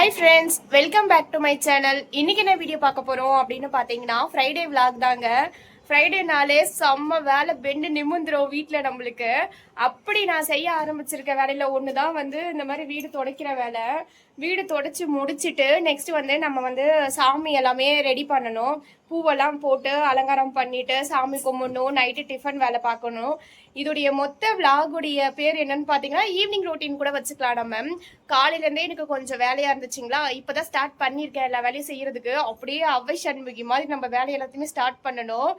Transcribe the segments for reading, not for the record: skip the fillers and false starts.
Hi friends, welcome back to my channel. இன்னைக்கு என்ன video பார்க்க போறோம் அப்படின்னு பார்த்தீங்கன்னா ஃப்ரைடே விளாக் தாங்க. ஃப்ரைடேனாலே செம்ம வேலை பெண்டு நிமிந்துரும் வீட்டில் நம்மளுக்கு. அப்படி நான் செய்ய ஆரம்பிச்சிருக்க வேலையில் ஒன்று தான் வந்து இந்த மாதிரி வீடு துடைக்கிற வேலை. வீடு துடைச்சி முடிச்சுட்டு நெக்ஸ்ட் வந்து நம்ம வந்து சாமி எல்லாமே ரெடி பண்ணணும். பூவெல்லாம் போட்டு அலங்காரம் பண்ணிட்டு சாமி கும்பிடணும். நைட்டு டிஃபன் வேலை பார்க்கணும். இதோடைய மொத்த விளாகுடைய பேர் என்னன்னு பார்த்தீங்கன்னா ஈவினிங் ரொட்டீன் கூட வச்சுக்கலாம். நம்ம காலையிலேருந்தே எனக்கு கொஞ்சம் வேலையாக இருந்துச்சுங்களா, இப்போதான் ஸ்டார்ட் பண்ணியிருக்கேன் எல்லா வேலையும் செய்யறதுக்கு. அப்படியே அவ்வை சண்முகி மாதிரி நம்ம வேலை எல்லாத்தையுமே ஸ்டார்ட் பண்ணணும்.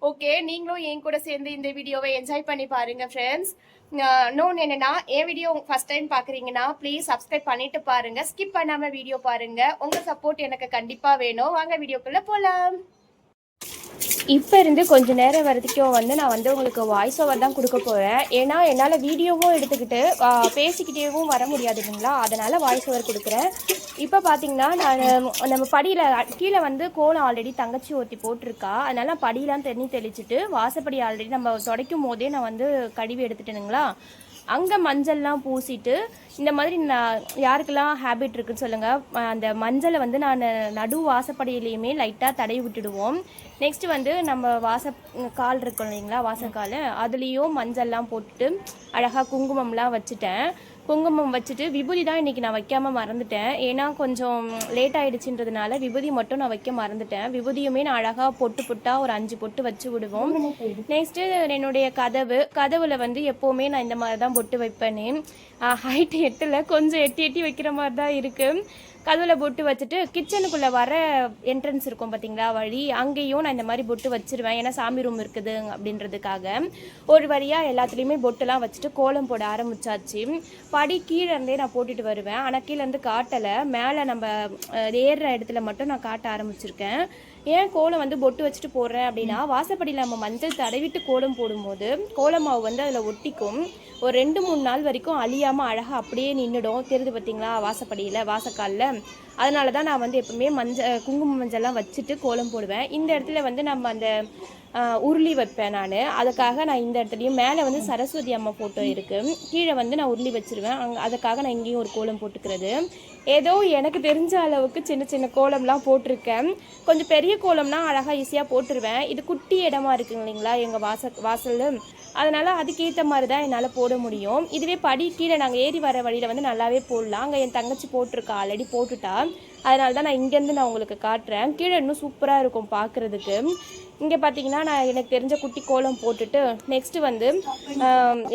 ஓகே, நீங்களும் என் கூட சேர்ந்து இந்த வீடியோவை என்ஜாய் பண்ணி பாருங்க ஃப்ரெண்ட்ஸ். இன்னொன்று என்னன்னா, என் வீடியோ ஃபர்ஸ்ட் டைம் பார்க்குறீங்கன்னா ப்ளீஸ் சப்ஸ்கிரைப் பண்ணிட்டு பாருங்க. ஸ்கிப் பண்ணாமல் வீடியோ பாருங்க. உங்கள் சப்போர்ட் எனக்கு கண்டிப்பாக வேணும். வாங்க வீடியோக்குள்ளே போகலாம். இப்போ இருந்து கொஞ்சம் நேரம் வரைக்கும் வந்து நான் வந்து உங்களுக்கு வாய்ஸ் ஓவர் தான் கொடுக்க போகிறேன். ஏன்னா என்னால் வீடியோவும் எடுத்துக்கிட்டு பேசிக்கிட்டேவும் வர முடியாது இல்லைங்களா, அதனால் வாய்ஸ் ஓவர் கொடுக்குறேன். இப்போ பார்த்தீங்கன்னா நான் நம்ம படியில் கீழே வந்து கோலம் ஆல்ரெடி தங்கச்சி ஊற்றி போட்டிருக்கா. அதனால் நான் படியெலாம் தண்ணி தெளிச்சுட்டு வாசப்படி ஆல்ரெடி நம்ம துடைக்கும் போதே நான் வந்து கழுவி எடுத்துட்டேனுங்களா. அங்கே மஞ்சள்லாம் பூசிட்டு இந்த மாதிரி நான் யாருக்கெல்லாம் ஹேபிட் இருக்குன்னு சொல்லுங்கள். அந்த மஞ்சளை வந்து நான் நடு வாசப்படியிலையுமே லைட்டாக தடவி விட்டுடுவோம். நெக்ஸ்ட்டு வந்து நம்ம கால் இருக்கும் இல்லைங்களா, வாசக்கால், அதுலேயும் மஞ்சள்லாம் போட்டுட்டு அழகாக குங்குமம்லாம் வச்சுட்டேன். குங்குமம் வச்சுட்டு விபூதி தான் இன்றைக்கி நான் வைக்காமல் மறந்துட்டேன். ஏன்னா கொஞ்சம் லேட் ஆகிடுச்சின்றதுனால விபூதி மட்டும் நான் வைக்க மறந்துட்டேன். விபூதியுமே நான் அழகாக பொட்டாக ஒரு 5 பொட்டு வச்சு விடுவோம். நெக்ஸ்ட்டு என்னுடைய கதவில் வந்து எப்போவுமே நான் இந்த மாதிரி தான் பொட்டு வைப்பேனே. ஹைட்டு எட்டில் கொஞ்சம் எட்டி வைக்கிற மாதிரி தான் இருக்குது. கதவில் பொட்டு வச்சுட்டு கிச்சனுக்குள்ளே வர என்ட்ரன்ஸ் இருக்கும் பார்த்தீங்களா, வழி, அங்கேயும் நான் இந்த மாதிரி பொட்டு வச்சுருவேன். ஏன்னா சாமி ரூம் இருக்குது அப்படின்றதுக்காக ஒரு வழியாக எல்லாத்துலேயுமே பொட்டுலாம் வச்சுட்டு கோலம் போட ஆரம்பித்தாச்சு. படி கீழே இருந்தே நான் போட்டுட்டு வருவேன். ஆனால் கீழேருந்து காட்டலை, மேலே நம்ம ஏறுற இடத்துல மட்டும் நான் காட்ட ஆரம்பிச்சிருக்கேன். ஏன் கோலம் வந்து பொட்டு வச்சுட்டு போடுறேன் அப்படின்னா, வாசப்படியில் நம்ம மஞ்சள் தடவிட்டு கோலம் போடும்போது கோலமாவு வந்து அதில் ஒட்டிக்கும். ஒரு 2-3 நாள் வரைக்கும் அழியாமல் அழகாக அப்படியே நின்றுடும். தெரிஞ்சு பார்த்தீங்களா வாசப்படியில் வாசக்காலில். அதனால தான் நான் வந்து எப்பவுமே குங்கும மஞ்சள்லாம் வச்சுட்டு கோலம் போடுவேன். இந்த இடத்துல வந்து நம்ம அந்த உருளி வைப்பேன் நான். அதுக்காக நான் இந்த இடத்துலையும் மேலே வந்து சரஸ்வதி அம்மா ஃபோட்டோ இருக்குது, கீழே வந்து நான் உருளி வச்சுருவேன். அதுக்காக நான் இங்கேயும் ஒரு கோலம் போட்டுக்கிறது. ஏதோ எனக்கு தெரிஞ்ச அளவுக்கு சின்ன கோலம்லாம் போட்டிருக்கேன். கொஞ்சம் பெரிய கோலம்னா அழகாக ஈஸியாக போட்டுருவேன். இது குட்டி இடமா இருக்குங்க இல்லைங்களா எங்கள் வாசல், அதனால் அதுக்கேற்ற மாதிரி தான் என்னால் போட முடியும். இதுவே படி கீழே நாங்கள் ஏறி வர வழியில் வந்து நல்லாவே போடலாம். அங்கே என் தங்கச்சி போட்டிருக்கா, ஆல்ரெடி போட்டுட்டா. அதனால தான் நான் இங்கேருந்து நான் உங்களுக்கு காட்டுறேன். கீழே இன்னும் சூப்பராக இருக்கும் பார்க்குறதுக்கு. இங்கே பார்த்தீங்கன்னா நான் எனக்கு தெரிஞ்ச குட்டி கோலம் போட்டுட்டு நெக்ஸ்ட்டு வந்து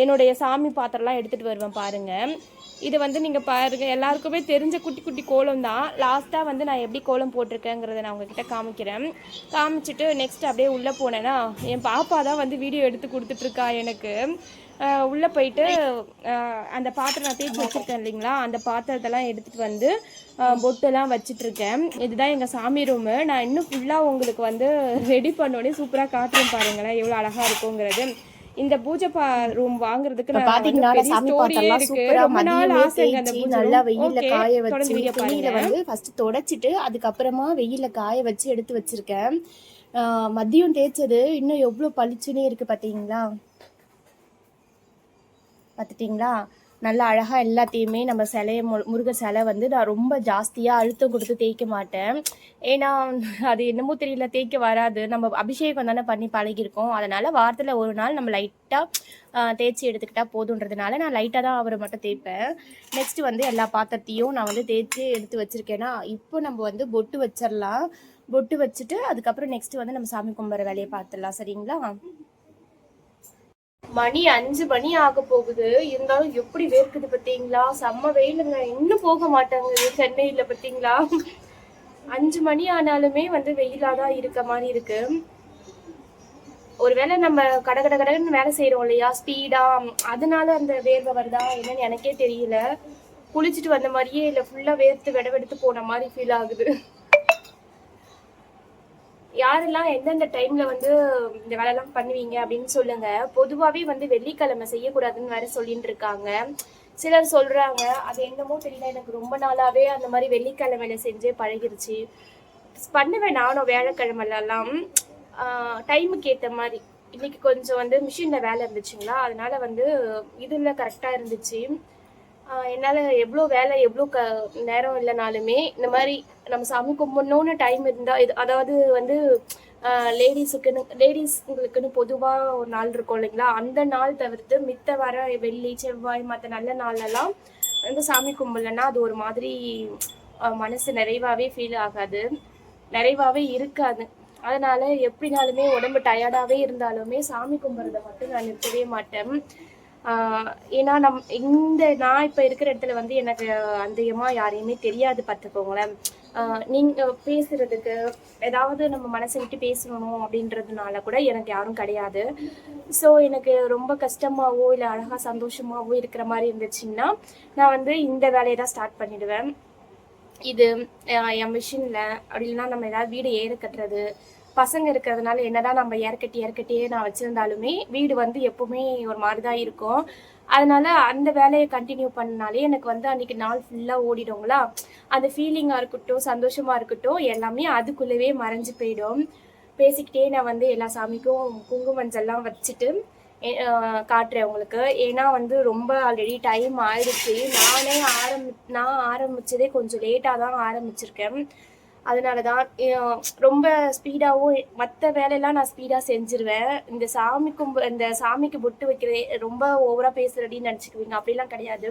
என்னுடைய சாமி பாத்திரம்லாம் எடுத்துகிட்டு வருவேன் பாருங்கள். இது வந்து நீங்கள் பாருங்கள், எல்லாருக்குமே தெரிஞ்ச குட்டி கோலம் தான். லாஸ்ட்டாக வந்து நான் எப்படி கோலம் போட்டிருக்கேங்கிறத நான் உங்ககிட்ட காமிச்சிட்டு நெக்ஸ்ட் அப்படியே உள்ளே போனேன்னா என் பாப்பா தான் வந்து வீடியோ எடுத்து கொடுத்துட்ருக்கா எனக்கு. உள்ளே போயிட்டு அந்த பாத்திரம் நான் தேய்ச்சி வச்சுருக்கேன் இல்லைங்களா, அந்த பாத்திரத்தெல்லாம் எடுத்துகிட்டு வந்து பொட்டெல்லாம் வச்சிட்ருக்கேன். இதுதான் எங்கள் சாமி ரூமு. நான் இன்னும் ஃபுல்லாக உங்களுக்கு வந்து ரெடி பண்ணோடனே சூப்பராக காட்டுறேன் பாருங்களேன் எவ்வளோ அழகாக இருக்குங்கிறது. இந்த பூஜை ரூம் வாங்குறதுக்கு நல்லா வெயில்ல காய வச்சு துணியில வந்து ஃபர்ஸ்ட் தொடச்சிட்டு அதுக்கப்புறமா வெயில்ல காய வச்சு எடுத்து வச்சிருக்கேன். மதியம் தேய்ச்சது இன்னும் எவ்வளவு பளிச்சுன்னே இருக்கு பார்த்துட்டிங்களா. நல்லா அழகாக எல்லாத்தையுமே நம்ம முருகர் சிலை வந்து நான் ரொம்ப ஜாஸ்தியாக அழுத்தம் கொடுத்து தேய்க்க மாட்டேன். ஏன்னா அது என்னமோ தெரியல, தேய்க்க வராது. நம்ம அபிஷேகம் தானே பண்ணி பழகிருக்கோம். அதனால் வாரத்தில் ஒரு நாள் நம்ம லைட்டாக தேய்ச்சி எடுத்துக்கிட்டால் போதுன்றதுனால நான் லைட்டாக தான் அவரை மட்டும் தேய்ப்பேன். நெக்ஸ்ட்டு வந்து எல்லா பாத்திரத்தையும் நான் வந்து தேய்ச்சி எடுத்து வச்சுருக்கேன்னா இப்போ நம்ம வந்து பொட்டு வச்சிடலாம். பொட்டு வச்சுட்டு அதுக்கப்புறம் நெக்ஸ்ட்டு வந்து நம்ம சாமி கும்பிட்ற வேலையை பார்த்துடலாம். சரிங்களா? மணி 5 மணி ஆக போகுது. இருந்தாலும் எப்படி வேர்க்குது பார்த்தீங்களா, செம்ம வெயிலுங்க. இன்னும் போக மாட்டாங்க சென்னையில் பார்த்தீங்களா. 5 மணி ஆனாலுமே வந்து வெயிலாக தான் இருக்க மாதிரி இருக்கு. ஒருவேளை நம்ம கடன்னு வேலை செய்கிறோம் இல்லையா ஸ்பீடா, அதனால அந்த வேர்வை வருதா என்னன்னு எனக்கே தெரியல. குளிச்சுட்டு வந்த மாதிரியே இல்லை, ஃபுல்லாக வேர்த்து வெடவெடுத்து போன மாதிரி ஃபீல் ஆகுது. யாரெல்லாம் எந்தெந்த டைம்ல வந்து இந்த வேலையெல்லாம் பண்ணுவீங்க அப்படின்னு சொல்லுங்க. பொதுவாகவே வந்து வெள்ளிக்கிழமை செய்யக்கூடாதுன்னு வேற சொல்லிட்டு இருக்காங்க. சிலர் சொல்றாங்க, அது என்னமோ தெரியல, எனக்கு ரொம்ப நாளாவே அந்த மாதிரி வெள்ளிக்கிழமையில செஞ்சே பழகிருச்சு. பண்ணுவேன் நானும் வியாழக்கிழமெல்லாம் டைமுக்கு ஏற்ற மாதிரி. இன்னைக்கு கொஞ்சம் வந்து மிஷின்ல வேலை இருந்துச்சுங்களா, அதனால வந்து இதுல கரெக்டா இருந்துச்சு. என்னால் எவ்வளோ வேலை எவ்வளோ நேரம் இல்லைனாலுமே இந்த மாதிரி நம்ம சாமி கும்பிடணும்னு டைம் இருந்தால் இது அதாவது வந்து லேடிஸுங்களுக்குன்னு பொதுவாக ஒரு நாள் இருக்கும் இல்லைங்களா, அந்த நாள் தவிர்த்து மித்த வர வெள்ளி செவ்வாய் மற்ற நல்ல நாளெல்லாம் வந்து சாமி கும்பிடலன்னா அது ஒரு மாதிரி மனசு நிறைவாகவே ஃபீல் ஆகாது, நிறைவாகவே இருக்காது. அதனால எப்படினாலுமே உடம்பு டயர்டாகவே இருந்தாலுமே சாமி கும்பிட்றத மட்டும் நான் நிறுத்தவே மாட்டேன். ஏன்னா நான் இப்போ இருக்கிற இடத்துல வந்து எனக்கு அதிகமாக யாரையுமே தெரியாது பார்த்துக்கோங்களேன். நீங்கள் பேசுகிறதுக்கு ஏதாவது நம்ம மனசை விட்டு பேசணும் அப்படின்றதுனால கூட எனக்கு யாரும் கிடையாது. ஸோ எனக்கு ரொம்ப கஷ்டமாகவோ இல்லை அழகாக சந்தோஷமாகவோ இருக்கிற மாதிரி இருந்துச்சுன்னா நான் வந்து இந்த வேலையை தான் ஸ்டார்ட் பண்ணிடுவேன். இது என் மிஷினில் அப்படி இல்லைன்னா நம்ம ஏதாவது வீடு ஏற கட்டுறது, பசங்க இருக்கிறதுனால என்னதான் நம்ம ஏற்கட்டியே நான் வச்சுருந்தாலுமே வீடு வந்து எப்போவுமே ஒரு மாதிரி தான் இருக்கும். அதனால அந்த வேலையை கண்டினியூ பண்ணனாலே எனக்கு வந்து அன்றைக்கி நாள் ஃபுல்லாக ஓடிடுங்களா, அந்த ஃபீலிங்காக இருக்கட்டும் சந்தோஷமாக இருக்கட்டும் எல்லாமே அதுக்குள்ளவே மறைஞ்சு போயிடும். பேசிக்கிட்டே நான் வந்து எல்லா சாமிக்கும் குங்குமஞ்சள்லாம் வச்சுட்டு காட்டுறேன் உங்களுக்கு. ஏன்னா வந்து ரொம்ப ஆல்ரெடி டைம் ஆயிடுச்சு. நான் ஆரம்பித்ததே கொஞ்சம் லேட்டாக தான் ஆரம்பிச்சிருக்கேன். அதனால தான் ரொம்ப ஸ்பீடாகவும் மற்ற வேலையெல்லாம் நான் ஸ்பீடாக செஞ்சுருவேன். இந்த சாமிக்கு பொட்டு வைக்கிறதே ரொம்ப ஓவராக பேசுகிறடின்னு நினச்சிக்குவீங்க, அப்படிலாம் கிடையாது.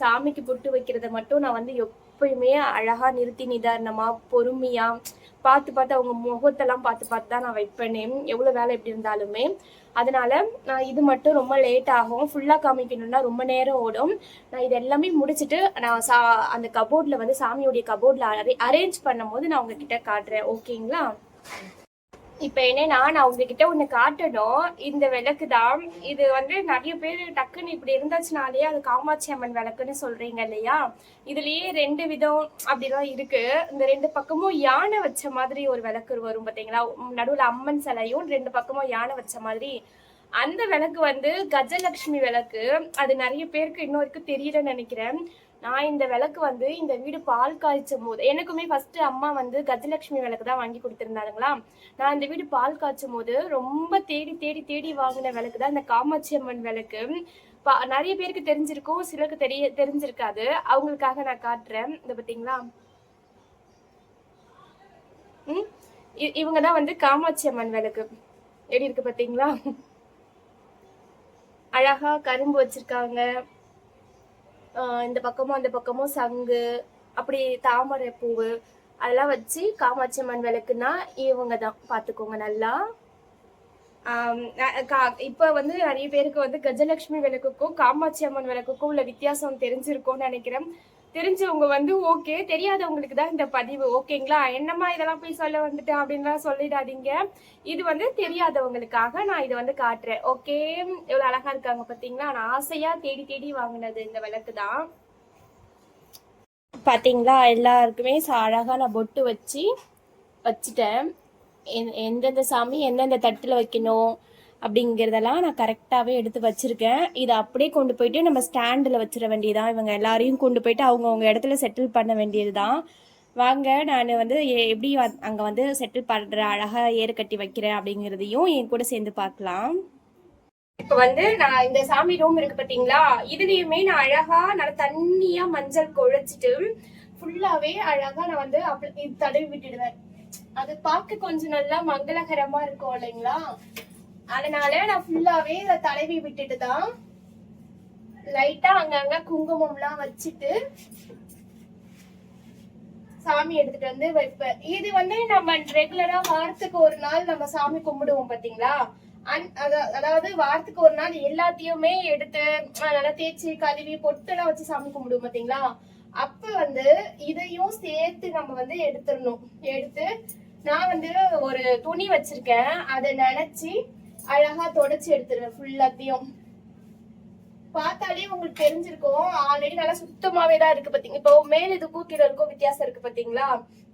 சாமிக்கு பொட்டு வைக்கிறத மட்டும் நான் வந்து எப்பயுமே அழகாக நிறுத்தி நிதானமாக பொறுமையாக பார்த்து அவங்க முகத்தெல்லாம் பார்த்து தான் நான் வைப்பேனே, எவ்வளோ வேலை எப்படி இருந்தாலுமே. அதனால நான் இது மட்டும் ரொம்ப லேட் ஆகும். ஃபுல்லாக காமிக்கணும்னா ரொம்ப நேரம் ஓடும். நான் இது எல்லாமே முடிச்சுட்டு நான் அந்த கபோர்டில் வந்து சாமியோடைய கபோர்டில் அரேஞ்ச் பண்ணும்போது நான் உங்ககிட்ட காட்டுறேன், ஓகேங்களா? இப்போ என்னன்னா நான் உங்ககிட்ட ஒன்று காட்டணும். இந்த விளக்கு தான். இது வந்து நிறைய பேர் டக்குன்னு இப்படி இருந்துச்சுனாலே அது காமாட்சி அம்மன் விளக்குன்னு சொல்றீங்க இல்லையா? இதுலயே 2 விதம் அப்படிலாம் இருக்கு. இந்த 2 பக்கமும் யானை வச்ச மாதிரி ஒரு விளக்கு வரும் பார்த்தீங்களா, நடுவில் அம்மன் சிலையும் 2 பக்கமும் யானை வச்ச மாதிரி. அந்த விளக்கு வந்து கஜலட்சுமி விளக்கு. அது நிறைய பேருக்கு இன்னும் வரைக்கும் தெரியலன்னு நினைக்கிறேன். நான் இந்த விளக்கு வந்து இந்த வீடு பால் காய்ச்சும் போது எனக்குமே ஃபர்ஸ்ட் அம்மா வந்து கஜலட்சுமி விளக்கு தான் வாங்கி கொடுத்துருந்தாங்களா. நான் இந்த வீடு பால் காய்ச்சும் போது ரொம்ப தேடி வாங்கின விளக்கு தான் இந்த காமாட்சி அம்மன் விளக்கு. நிறைய பேருக்கு தெரிஞ்சிருக்கும், சிலருக்கு தெரிஞ்சிருக்காது. அவங்களுக்காக நான் காட்டுறேன். இந்த பார்த்தீங்களா, இவங்க தான் வந்து காமாட்சி அம்மன் விளக்கு. எப்படி இருக்கு பார்த்தீங்களா? அழகா கரும்பு வச்சிருக்காங்க. இந்த பக்கமும் அந்த பக்கமும் சங்கு, அப்படி தாமரை பூவு அதெல்லாம் வச்சு காமாட்சி அம்மன் விளக்குன்னா இவங்க தான் பார்த்துக்கோங்க நல்லா. இப்போ வந்து நிறைய பேருக்கு வந்து கஜலட்சுமி விளக்குக்கும் காமாட்சி அம்மன் விளக்குக்கும் உள்ள வித்தியாசம் தெரிஞ்சிருக்கும்னு நினைக்கிறேன். தெரிஞ்சவங்க வந்து ஓகே, தெரியாதவங்களுக்கு தான் இந்த பதிவு, ஓகேங்களா? என்னம்மா இதெல்லாம் போய் சொல்ல வந்துட்டேன் அப்படின்லாம் சொல்லிடாதீங்க. இது வந்து தெரியாதவங்களுக்காக நான் இதை வந்து காட்டுறேன், ஓகே? எவ்வளோ அழகா இருக்காங்க பார்த்தீங்களா? நான் ஆசையா தேடி வாங்கினது இந்த விளக்கு தான். பார்த்தீங்களா, எல்லாருக்குமே அழகாக நான் பொட்டு வச்சுட்டேன். எந்தெந்த சாமி எந்தெந்த தட்டில் வைக்கணும் அப்படிங்கிறதெல்லாம் நான் கரெக்டாகவே எடுத்து வச்சுருக்கேன். இதை அப்படியே கொண்டு போயிட்டு நம்ம ஸ்டாண்டில் வச்சிட வேண்டியதுதான். இவங்க எல்லாரையும் கொண்டு போயிட்டு அவங்கவுங்க இடத்துல செட்டில் பண்ண வேண்டியது தான். வாங்க, நான் வந்து எப்படி அங்கே வந்து செட்டில் பண்ணுறேன், அழகாக ஏறு கட்டி வைக்கிறேன் அப்படிங்கிறதையும் என் கூட சேர்ந்து பார்க்கலாம். இப்போ வந்து நான் இந்த சாமி ரூம் இருக்கு பார்த்தீங்களா, இதுலேயுமே நான் அழகா நல்லா தண்ணியாக மஞ்சள் குழைச்சிட்டு ஃபுல்லாகவே அழகாக நான் வந்து அப்படி தடவி விட்டுடுவேன். அது பார்க்க கொஞ்சம் நல்லா மங்களகரமா இருக்கும் இல்லைங்களா? அதனால நான் ஃபுல்லாவே இதை தடவி விட்டுட்டு தான் லைட்டா அங்கங்க குங்குமம்லாம் வச்சுட்டு சாமி எடுத்துட்டு வந்து வைப்பேன். இது வந்து நம்ம ரெகுலரா வாரத்துக்கு ஒரு நாள் நம்ம சாமி கும்பிடுவோம் பாத்தீங்களா, அதாவது வாரத்துக்கு ஒரு நாள் எல்லாத்தையுமே எடுத்து நல்லா தேய்ச்சி கழுவி பொட்டெல்லாம் வச்சு சாமி கும்பிடுவோம் பாத்தீங்களா. அப்ப வந்து இதையும் சேர்த்து நம்ம வந்து எடுத்து நான் வந்து ஒரு துணி வச்சிருக்கேன், அதை நினைச்சு அழகா தொடச்சு எடுத்துருவேன் ஃபுல்லாத்தையும். பார்த்தாலே உங்களுக்கு தெரிஞ்சிருக்கும், ஆல்ரெடி நல்லா சுத்தமாவே தான் இருக்கு பாத்தீங்க. இப்போ மேல இதுக்கும் கீழே இருக்கும் வித்தியாசம் இருக்கு பாத்தீங்களா.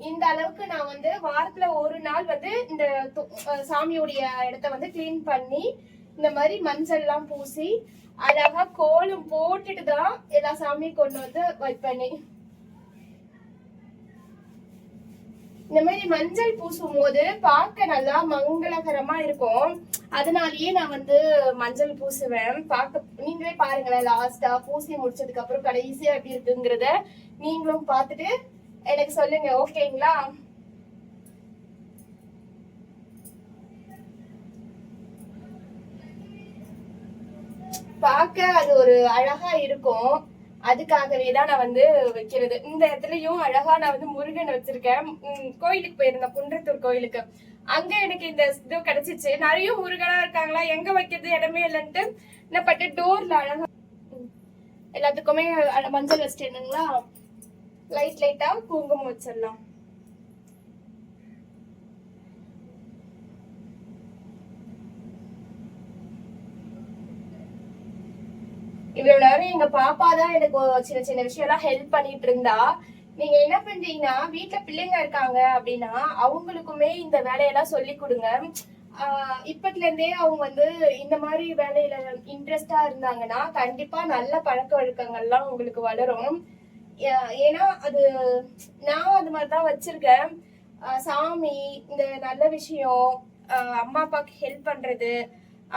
இந்த அளவுக்கு நான் வந்து வாரத்துல ஒரு நாள் வந்து இந்த சாமியோடைய இடத்த வந்து கிளீன் பண்ணி இந்த மாதிரி மஞ்சள் எல்லாம் பூசி அழகா கோலம் போட்டுட்டு தான் எல்லா சாமியும் கொண்டு வந்து வைப்பேனே. இந்த மாதிரி மஞ்சள் பூசும் போது பார்க்க நல்லா மங்களகரமா இருக்கும். அதனாலயே நான் வந்து மஞ்சள் பூசுவேன். பார்க்க நீங்களே பாருங்களேன், லாஸ்டா பூசி முடிச்சதுக்கு அப்புறம் கடைசியா எப்படி இருக்குங்கிறத நீங்களும் பார்த்துட்டு எனக்கு சொல்லுங்க. ஓகேங்களா? பார்க்க அது ஒரு அழகா இருக்கும். அதுக்காகவே தான் நான் வந்து வைக்கிறது. இந்த இடத்துலயும் அழகா நான் வந்து முருகன் வச்சிருக்கேன். கோயிலுக்கு போயிருந்தேன், குன்றத்தூர் கோயிலுக்கு. அங்க எனக்கு இந்த இது கிடைச்சிச்சு. நிறைய முருகனா இருக்காங்களா, எங்க வைக்கிறது இடமே இல்லைன்ட்டு என்ன பட்டு டோர்ல அழகா எல்லாத்துக்குமே மஞ்சள் வச்சிட்டேனுங்களா. லைட்டா குங்குமம் வச்சிடலாம். இவ்வளவு நேரம் எங்க பாப்பா தான் எனக்கு சின்ன சின்ன விஷயம் எல்லாம் ஹெல்ப் பண்ணிட்டு இருந்தா. நீங்க என்ன பண்றீங்கன்னா, வீட்டுல பிள்ளைங்க இருக்காங்க அப்படின்னா அவங்களுக்குமே இந்த வேலையெல்லாம் சொல்லி கொடுங்க. இப்பத்துல இருந்தே அவங்க வந்து இந்த மாதிரி வேலையில இன்ட்ரெஸ்டா இருந்தாங்கன்னா கண்டிப்பா நல்ல பழக்க வழக்கங்கள்லாம் உங்களுக்கு வளரும். ஏன்னா அது நான் அது மாதிரிதான் வச்சிருக்கேன். சாமி, இந்த நல்ல விஷயம், அம்மா அப்பாவுக்கு ஹெல்ப் பண்றது,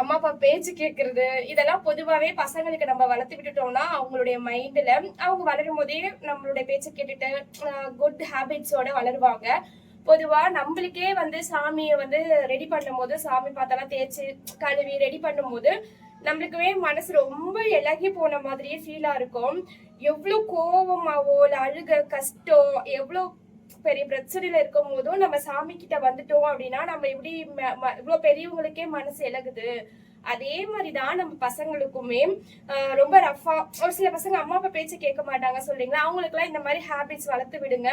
அம்மா அப்பா பேச்சு கேட்கறது, இதெல்லாம் பொதுவாவே பசங்களுக்கு நம்ம வளர்த்து விட்டுட்டோம்னா அவங்களுடைய மைண்ட்ல அவங்க வளரும் போதே நம்மளுடைய பேச்சை கேட்டுட்டு குட் ஹேபிட்ஸோட வளருவாங்க. பொதுவா நம்மளுக்கே வந்து சாமியை வந்து ரெடி பண்ணும் போது, சாமி பார்த்தெல்லாம் தேய்ச்சி கழுவி ரெடி பண்ணும் போது நம்மளுக்குமே மனசு ரொம்ப இலகி போன மாதிரியே ஃபீலா இருக்கும். எவ்வளவு கோபமாவோ இல்ல அழுக கஷ்டம் எவ்வளவு பெரிய பிரச்சனையில இருக்கும் போதும் நம்ம சாமி கிட்ட வந்துட்டோம் அப்படின்னா நம்ம எப்படி இவ்வளவு பெரியவங்களுக்கே மனசு இலகுது, அதே மாதிரிதான் நம்ம பசங்களுக்குமே ரொம்ப ரஃபா. ஒரு சில பசங்க அம்மா அப்பா பேச்சு கேட்க மாட்டாங்க சொல்றீங்களா, அவங்களுக்கு எல்லாம் இந்த மாதிரி ஹேபிட்ஸ் வளர்த்து விடுங்க.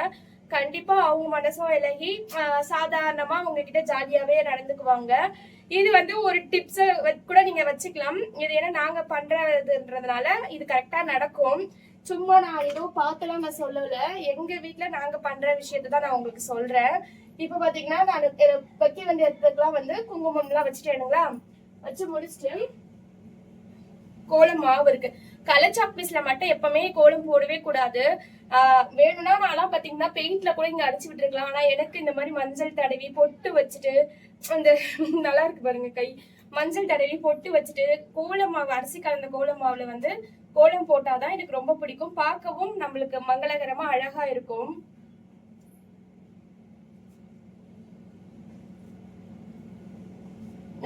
கண்டிப்பா அவங்க மனசும் இலகி சாதாரணமா அவங்க கிட்ட ஜாலியாவே நடந்துக்குவாங்க. இது வந்து ஒரு டிப்ஸ் கூட நீங்க வச்சுக்கலாம். இது ஏன்னா நாங்க பண்றதுன்றதுனால இது கரெக்டா நடக்கும். சும்மா நான் ஏதோ பார்த்தலாம் நான் சொல்லல, எங்க வீட்டுல நாங்க பண்ற விஷயத்தான் நான் உங்களுக்கு சொல்றேன். இப்ப பாத்தீங்கன்னா நான் வைக்க வேண்டிய இடத்துக்குலாம் வந்து குங்குமம் எல்லாம் வச்சுட்டேனுங்களா. வச்சு முடிச்சுட்டு கோலம் மாவு இருக்கு. கலர் சாக்பீஸ்ல மட்டும் எப்பவுமே கோலம் போடவே கூடாது. வேணும்னா நான்லாம் பாத்தீங்கன்னா பெயிண்ட்ல கூட இங்க அடிச்சு விட்டுருக்கலாம். ஆனா எனக்கு இந்த மாதிரி மஞ்சள் தடவி பொட்டு வச்சுட்டு அந்த நல்லா இருக்கு பாருங்க கை, மஞ்சள் தடவி பொட்டு வச்சுட்டு கோலம் மாவு, அரிசி கலந்த கோலம் மாவுல வந்து கோலம் போட்டாதான் எனக்கு ரொம்ப பிடிக்கும். பார்க்கவும் நம்மளுக்கு மங்களகரமா அழகா இருக்கும்.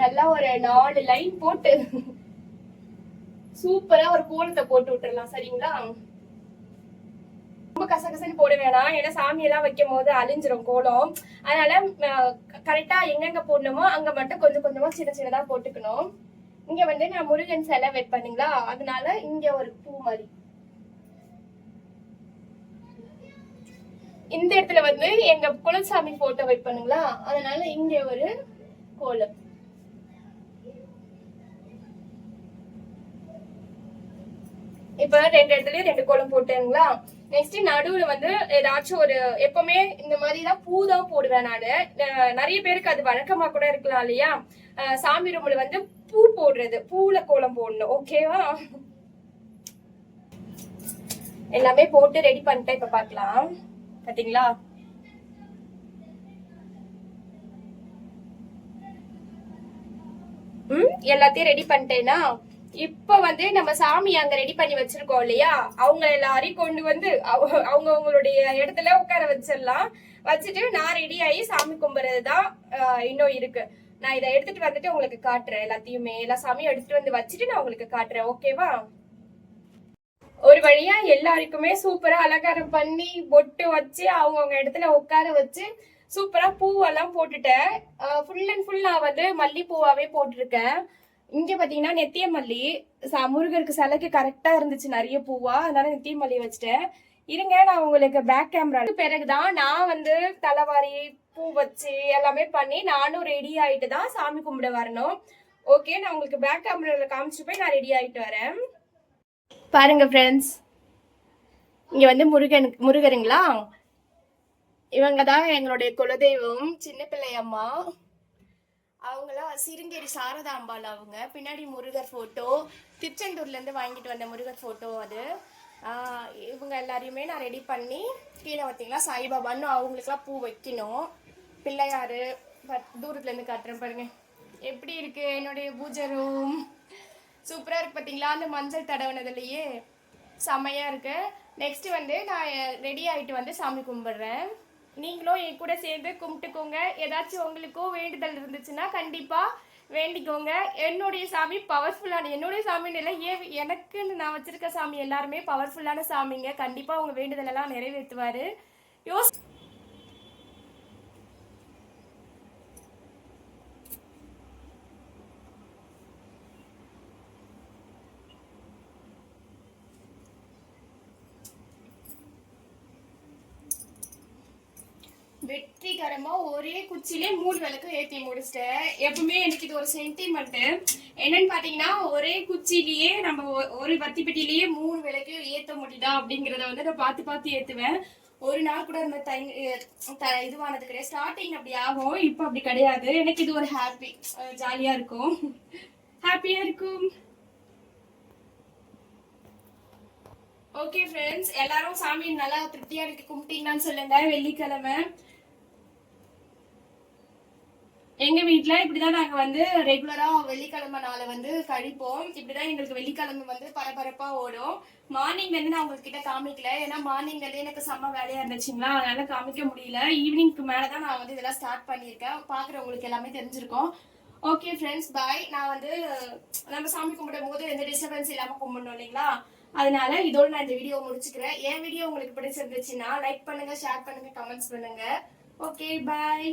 நல்லா ஒரு 4 லைன் போட்டு சூப்பரா ஒரு கோலத்தை போட்டு விட்டுறலாம். சரிங்களா? ரொம்ப கசகசன்னு போட வேணாம், ஏன்னா சாமி எல்லாம் வைக்கும் போது அழிஞ்சிரும் கோலம். அதனால கரெக்டா எங்கெங்க போடணுமோ அங்க மட்டும் கொஞ்சம் கொஞ்சமா சின்ன சின்னதா போட்டுக்கணும். இங்க வந்து நான் முருகன் சிலை வைப்பேனுங்களா, அதனால இங்க ஒரு பூ மாதிரி இந்த இடத்துல வந்து எங்க குலசாமி போட்டோ வைப்பேனுங்களா, அதனால இங்க ஒரு கோலம். இப்ப 2 இடத்துலயும் 2 கோலம் போட்டேங்களா. நெக்ஸ்ட் நடுவுல வந்து ஏதாச்சும் ஒரு, எப்பவுமே இந்த மாதிரிதான் பூ தான் போடுவேன் நானு. நிறைய பேருக்கு அது வழக்கமா கூட இருக்கலாம் இல்லையா, சாமி ரூம்ல வந்து பூ போடுறது, பூல கோலம் போடணும். ஓகேவா? எல்லாமே போட்டு ரெடி பண்ணிட்டேன். இப்ப பாக்கலாம். பாத்தீங்களா? எல்லாத்தையும் ரெடி பண்ணிட்டேன்னா இப்ப வந்து நம்ம சாமி அங்க ரெடி பண்ணி வச்சிருக்கோம் இல்லையா, அவங்க எல்லாரையும் கொண்டு வந்து அவங்க அவங்களுடைய இடத்துல உட்கார வச்சிடலாம். வச்சுட்டு நான் ரெடி ஆகி சாமி கும்பிடுறதுதான் இன்னும் இருக்கு. நான் இதை எடுத்துட்டு வந்துட்டு உங்களுக்கு காட்டுறேன். எல்லாத்தையுமே எல்லா சாமியும் எடுத்துட்டு வந்து வச்சுட்டு நான் உங்களுக்கு காட்டுறேன். ஓகேவா? ஒரு வழியா எல்லாருக்குமே சூப்பரா அலங்காரம் பண்ணி பொட்டு வச்சு அவங்க இடத்துல உட்கார வச்சு சூப்பரா பூவெல்லாம் போட்டுட்டேன். ஃபுல் அண்ட் ஃபுல் நான் வந்து மல்லிப்பூவாவே போட்டிருக்கேன். இங்க பாத்தீங்கன்னா நெத்திய மல்லி, முருகருக்கு சிலைக்கு கரெக்டா இருந்துச்சு நிறைய பூவா, அதனால நெத்திய மல்லி வச்சுட்டேன். இருங்க நான் உங்களுக்கு பேக் கேமரா பிறகுதான் நான் வந்து தலைவாரி பூ வச்சு எல்லாமே பண்ணி நானும் ரெடி ஆயிட்டு தான் சாமி கும்பிட வரணும். ஓகே, நான் உங்களுக்கு பேக் கேமரால காமிச்சு போய் நான் ரெடி ஆயிட்டு வரேன். பாருங்க ஃப்ரெண்ட்ஸ், இங்க வந்து முருகருங்களா, இவங்க தான் எங்களுடைய குலதெய்வம், சின்ன பிள்ளை அம்மா. அவங்களாம் சிருங்கேரி சாரதாம்பாள். அவங்க பின்னாடி முருகர் போட்டோ, திருச்செந்தூர்ல இருந்து வாங்கிட்டு வந்த முருகர் போட்டோ அது. இவங்க எல்லாரையுமே நான் ரெடி பண்ணி கீழே பார்த்தீங்களா சாய்பாபான்னு அவங்களுக்குலாம் பூ வைக்கணும். பிள்ளையாரு தூரத்துலேருந்து காட்டுறேன் பாருங்க எப்படி இருக்கு என்னுடைய பூஜை ரூம். சூப்பராக இருக்கு பார்த்தீங்களா, அந்த மஞ்சள் தடவுனதுலேயே செம்மையாக இருக்கு. நெக்ஸ்ட் வந்து நான் ரெடி ஆகிட்டு வந்து சாமி கும்பிட்றேன். நீங்களும் என் கூட சேர்ந்து கும்பிட்டுக்கோங்க. ஏதாச்சும் உங்களுக்கும் வேண்டுதல் இருந்துச்சுன்னா கண்டிப்பாக வேண்டிக்கோங்க. என்னுடைய சாமி பவர்ஃபுல்லான, என்னுடைய சாமின்னு இல்லை, எனக்குன்னு நான் வச்சிருக்க சாமி எல்லாருமே பவர்ஃபுல்லான சாமிங்க. கண்டிப்பாக உங்கள் வேண்டுதல் எல்லாம் நிறைவேற்றுவார். வெற்றிகரமா ஒரே குச்சிலே 3 விளக்கு ஏற்றி முடிச்சிட்டேன். எப்பவுமே எனக்கு இது ஒரு சென்டிமெண்ட். என்னன்னு பாத்தீங்கன்னா ஒரே குச்சிலேயே நம்ம ஒரு வத்தி பெட்டிலேயே 3 விளக்கு ஏற்ற முடியுதா அப்படிங்கறத வந்து நான் பார்த்து ஏத்துவேன். ஒரு நாள் கூட அந்த இதுவானது கிடையாது. ஸ்டார்டிங் அப்படி ஆகும், இப்போ அப்படி கிடையாது. எனக்கு இது ஒரு ஹாப்பி, ஜாலியா இருக்கும், ஹாப்பியா இருக்கும். ஓகே ஃப்ரெண்ட்ஸ், எல்லாரும் சாமி நல்லா திருப்தியா இருக்கு கும்பிட்டீங்கன்னு சொல்லுங்க. வெள்ளிக்கிழமை எங்க வீட்டுல இப்படிதான் நாங்க வந்து ரெகுலரா வெள்ளிக்கிழமை நாளை வந்து கழிப்போம். இப்படிதான் எங்களுக்கு வெள்ளிக்கிழமை வந்து பரபரப்பா ஓடும். மார்னிங்ல இருந்து நான் உங்ககிட்ட காமிக்கல, ஏன்னா மார்னிங்ல இருந்து எனக்கு செம்ம வேலையா இருந்துச்சுங்களா, அதனால காமிக்க முடியல. ஈவினிங்க்கு மேலதான் நான் வந்து இதெல்லாம் ஸ்டார்ட் பண்ணியிருக்கேன். பாக்குறவங்களுக்கு எல்லாமே தெரிஞ்சிருக்கும். ஓகே ஃப்ரெண்ட்ஸ், பாய். நான் வந்து நம்ம சாமி கும்பிடும் போது எந்த டிஸ்டர்பன்ஸ் இல்லாம கும்பிடணும் இல்லைங்களா, அதனால இதோட நான் இந்த வீடியோ முடிச்சுக்கிறேன். என் வீடியோ உங்களுக்கு பிடிச்சிருந்துச்சுன்னா லைக் பண்ணுங்க, ஷேர் பண்ணுங்க, கமெண்ட்ஸ் பண்ணுங்க. ஓகே, பாய்.